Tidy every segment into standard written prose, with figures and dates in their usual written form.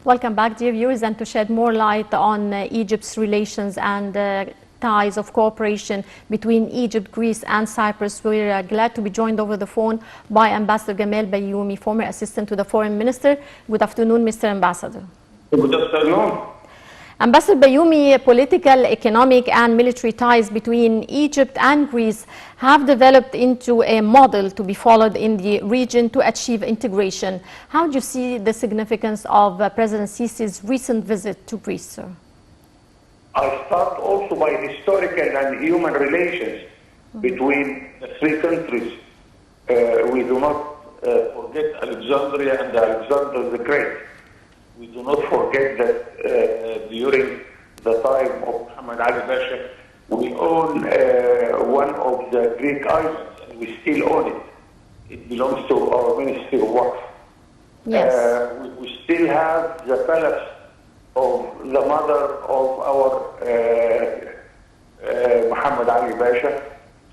Welcome back, dear viewers, and to shed more light on Egypt's relations and ties of cooperation between Egypt, Greece and Cyprus, we're glad to be joined over the phone by Ambassador Gamal Bayoumi, former assistant to the Foreign Minister. Good afternoon, Mr. Ambassador. Good afternoon. Ambassador Bayoumi, political, economic and military ties between Egypt and Greece have developed into a model to be followed in the region to achieve integration. How do you see the significance of President Sisi's recent visit to Greece, sir? I'll start also by historical and human relations between the three countries. We do not forget Alexandria and Alexander the Great. We do not forget that during the time of Muhammad Ali Pasha, we own one of the Greek islands, and we still own it. It belongs to our Ministry of Waqf. Yes. We still have the palace of the mother of our Muhammad Ali Pasha,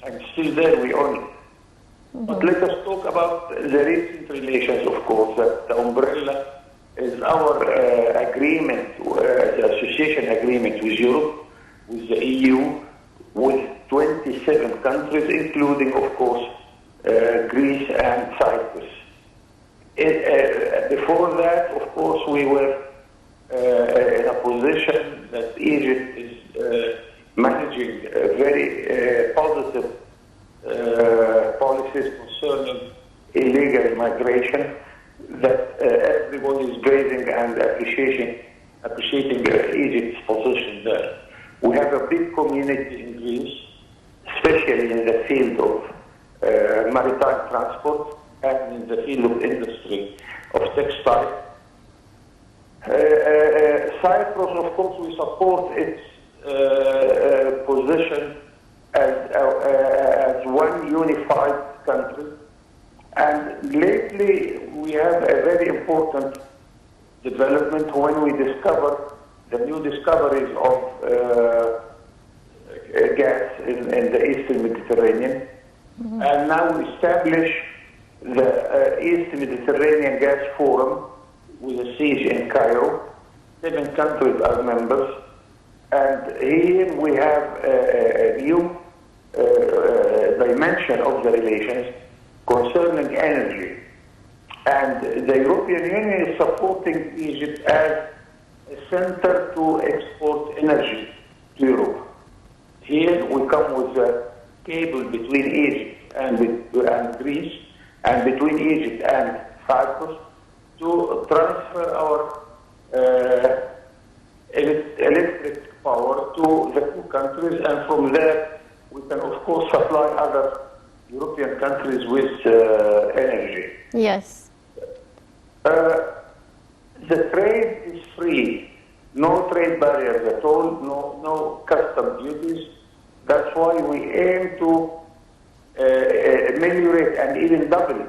and still there we own it. But let us talk about the recent relations, of course, that the umbrella is our agreement, the association agreement with Europe, with the EU, with 27 countries, including, of course, Greece and Cyprus. Before that, of course, we were in a position that Egypt is managing very positive policies concerning illegal migration, that everybody is praising and appreciating Egypt's position there. We have a big community in Greece, especially in the field of maritime transport and in the field of industry, of textile. Cyprus, of course, we support its position as one unified country. And lately, we have a very important development when we discover the new discoveries of gas in the Eastern Mediterranean. And now we establish the East Mediterranean Gas Forum with a siege in Cairo. 7 countries are members. And here we have a new dimension of the relations concerning energy. And the European Union is supporting Egypt as a center to export energy to Europe. Here we come with a cable between Egypt and Greece, and between Egypt and Cyprus, to transfer our electric power to the 2 countries, and from there we can, of course, supply other European countries with energy. Yes. The trade is free, no trade barriers at all, no custom duties. That's why we aim to ameliorate and even double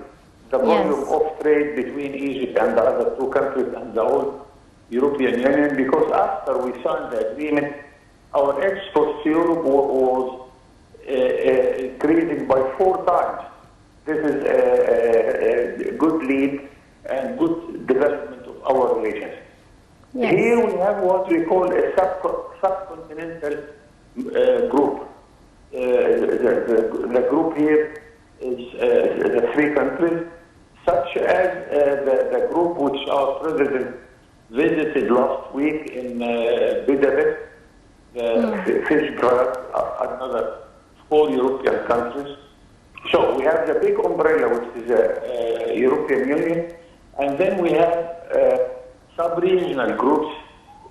the volume of trade between Egypt and the other 2 countries and the whole European Union, because after we signed the agreement, our exports to Europe was increasing by 4 times. This is a good lead and good development of our relations. Yes. Here we have what we call a subcontinental group. The group here is the 3 countries, such as the group which our president visited last week in Budapest, Visegrad, another 4 European countries. So we have the big umbrella, which is the European Union, and then we have sub-regional groups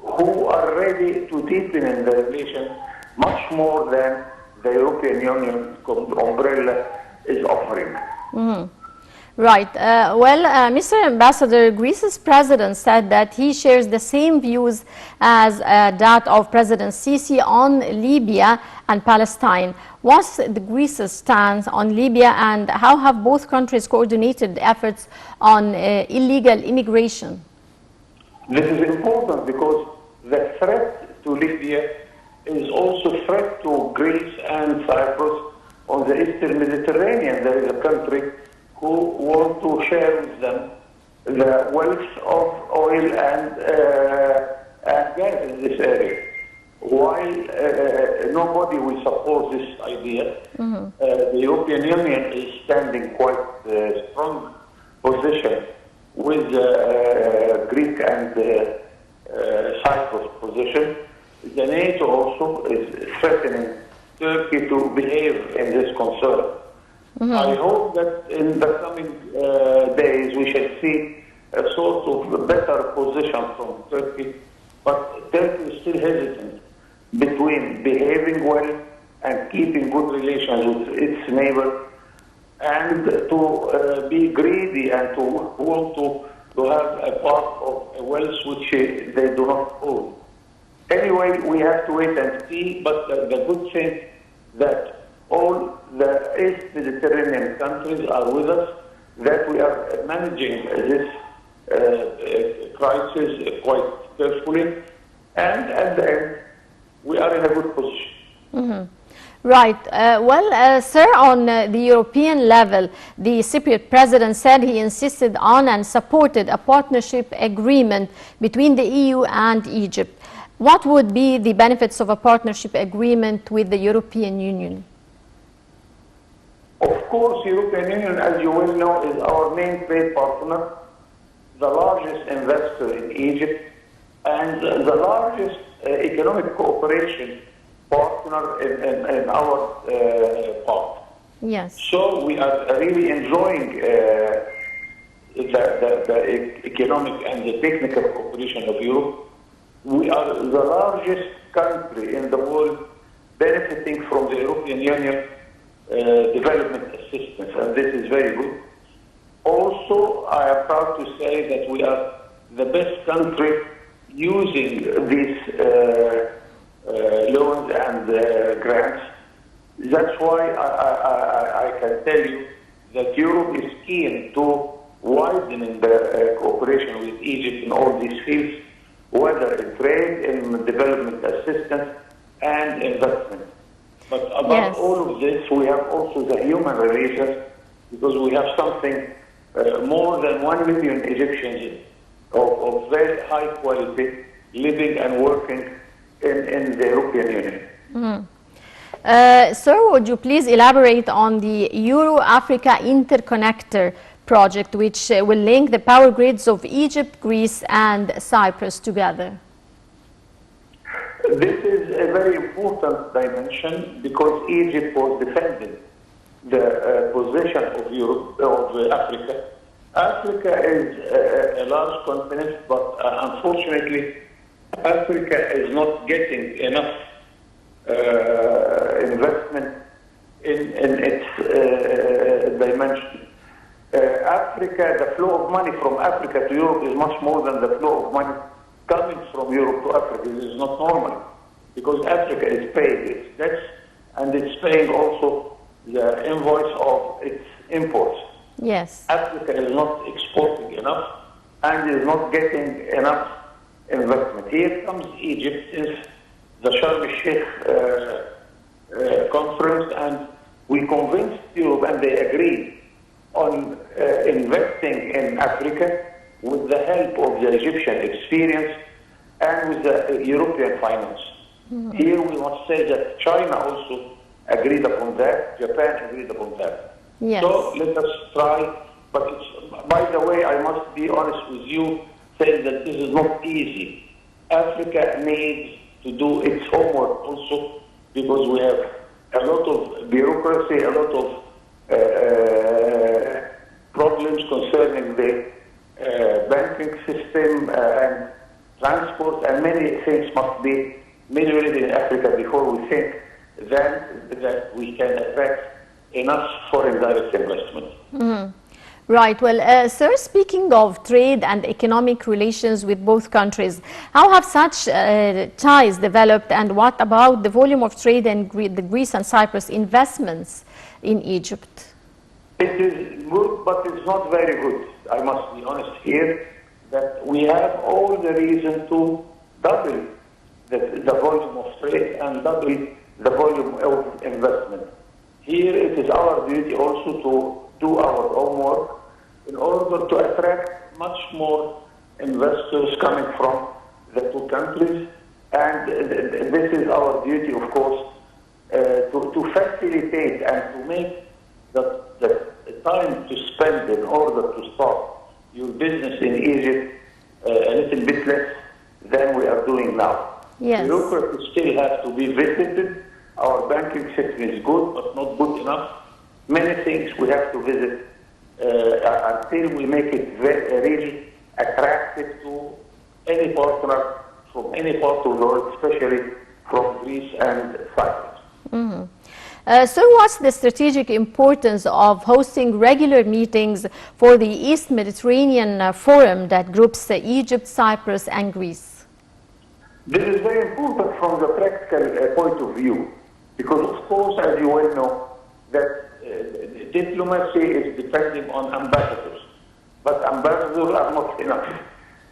who are ready to deepen in the relation much more than the European Union umbrella is offering. Right. Mr. Ambassador, Greece's president said that he shares the same views as that of President Sisi on Libya and Palestine. What's the Greece's stance on Libya, and how have both countries coordinated efforts on illegal immigration? This is important because the threat to Libya is also a threat to Greece and Cyprus on the Eastern Mediterranean. There is a country who want to share with them the wealth of oil and gas in this area. While nobody will support this idea, the European Union is standing quite strong position with Greek and Cyprus position. The NATO also is threatening Turkey to behave in this concern. I hope that in the coming days we shall see a sort of better position from Turkey, but Turkey is still hesitant between behaving well and keeping good relations with its neighbor, and to be greedy and to want to have a part of a wealth which they do not own. Anyway, we have to wait and see, but the good thing that all the East Mediterranean countries are with us, that we are managing this crisis quite carefully, and at the end, we are in a good position. Right. Sir, on the European level, the Cypriot president said he insisted on and supported a partnership agreement between the EU and Egypt. What would be the benefits of a partnership agreement with the European Union? Of course, European Union, as you well know, is our main trade partner, the largest investor in Egypt, and the largest economic cooperation partner in our part. Yes. So we are really enjoying the economic and the technical cooperation of Europe. We are the largest country in the world benefiting from the European Union development assistance, and this is very good. Also, I am proud to say that we are the best country using these loans and grants. That's why I can tell you that Europe is keen to widen the cooperation with Egypt in all these fields, whether in trade, in development assistance, and investment. But above all of this, we have also the human relations, because we have something more than 1 million Egyptians of very high quality living and working in the European Union. Sir, would you please elaborate on the Euro-Africa Interconnector project, which will link the power grids of Egypt, Greece, and Cyprus together? This is a very important dimension because Egypt was defending the position of Europe, of Africa. Africa is a large continent, but unfortunately, Africa is not getting enough investment in its dimension. Africa, the flow of money from Africa to Europe is much more than the flow of money coming from Europe to Africa. This is not normal, because Africa is paying its debts and it's paying also the invoice of its imports. Yes. Africa is not exporting enough and is not getting enough investment. Here comes Egypt since the Sharm el-Sheikh conference, and we convinced Europe and they agreed on investing in Africa with the help of the Egyptian experience and with the European finance. Here we must say that China also agreed upon that, Japan agreed upon that. Yes. So let us try, but by the way, I must be honest with you, saying that this is not easy. Africa needs to do its homework also, because we have a lot of bureaucracy, a lot of problems concerning the banking system and transport, and many things must be ameliorated in Africa before we think that we can attract enough foreign direct investment. Right. Well, sir, speaking of trade and economic relations with both countries, how have such ties developed, and what about the volume of trade and the Greece and Cyprus investments in Egypt? It is good, but it's not very good. I must be honest here, that we have all the reason to double the volume of trade and double the volume of investment. Here it is our duty also to do our homework in order to attract much more investors coming from the two countries, and this is our duty, of course, to facilitate and to make the time to spend in order to start your business in Egypt a little bit less than we are doing now. Yes. Bureaucracy still has to be visited. Our banking system is good, but not good enough. Many things we have to visit until we make it really attractive to any partner from any part of the world, especially from Greece and Cyprus. Mm-hmm. So what's the strategic importance of hosting regular meetings for the East Mediterranean Forum that groups Egypt, Cyprus and Greece? This is very important from the practical point of view, because of course, as you well know, that diplomacy is depending on ambassadors, but ambassadors are not enough.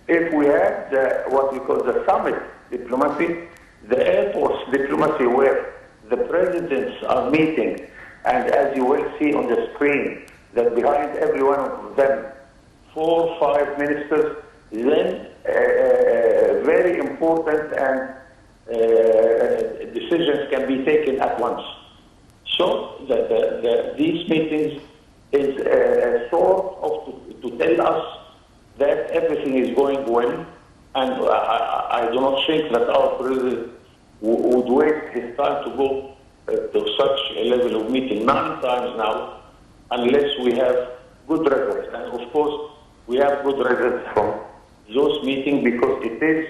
If we had what we call the summit diplomacy, the airports diplomacy, where the presidents are meeting, and as you will see on the screen, that behind every one of them, 4 or 5 ministers, then very important and decisions can be taken at once. So these meetings is a sort of to tell us that everything is going well, and I do not think that our president would waste his time to go to such a level of meeting 9 times now, unless we have good results. And of course, we have good results from those meetings because it is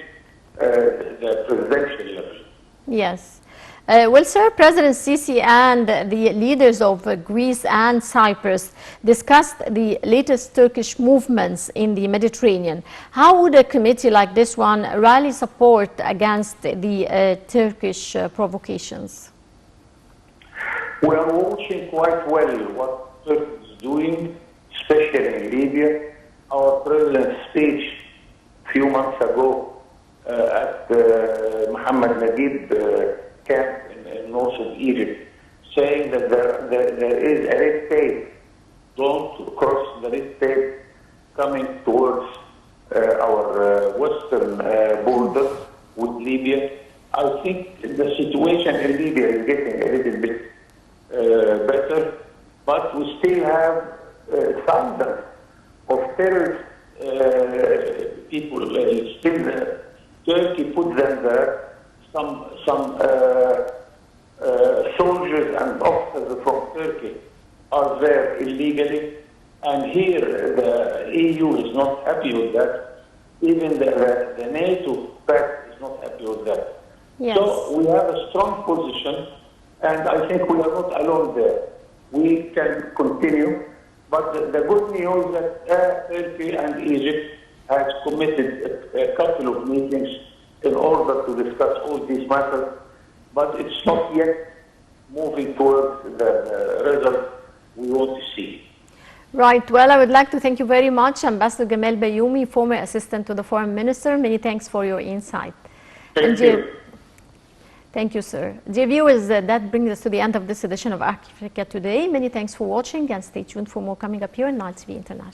the presidential level. Yes. Well, sir, President Sisi and the leaders of Greece and Cyprus discussed the latest Turkish movements in the Mediterranean. How would a committee like this one rally support against the Turkish provocations? We are watching quite well what Turkey is doing, especially in Libya. Our president's speech a few months ago at Mohammed Naguib camp in north of Egypt, saying that there is a red tape. Don't cross the red tape coming towards our western border with Libya. I think the situation in Libya is getting a little bit better, but we still have thousands of terrorist people. Still, Turkey put them there. Some soldiers and officers from Turkey are there illegally, and here the EU is not happy with that. Even the NATO pact is not happy with that. Yes. So we have a strong position, and I think we are not alone there. We can continue, but the good news is that Turkey and Egypt has committed a couple of meetings in order to discuss all these matters, but it's not yet moving towards the result we want to see. Right. Well, I would like to thank you very much, Ambassador Gamal Bayoumi, former assistant to the Foreign Minister. Many thanks for your insight. Thank you. Thank you, sir. Dear viewers, that brings us to the end of this edition of Africa Today. Many thanks for watching, and stay tuned for more coming up here on Nile TV International.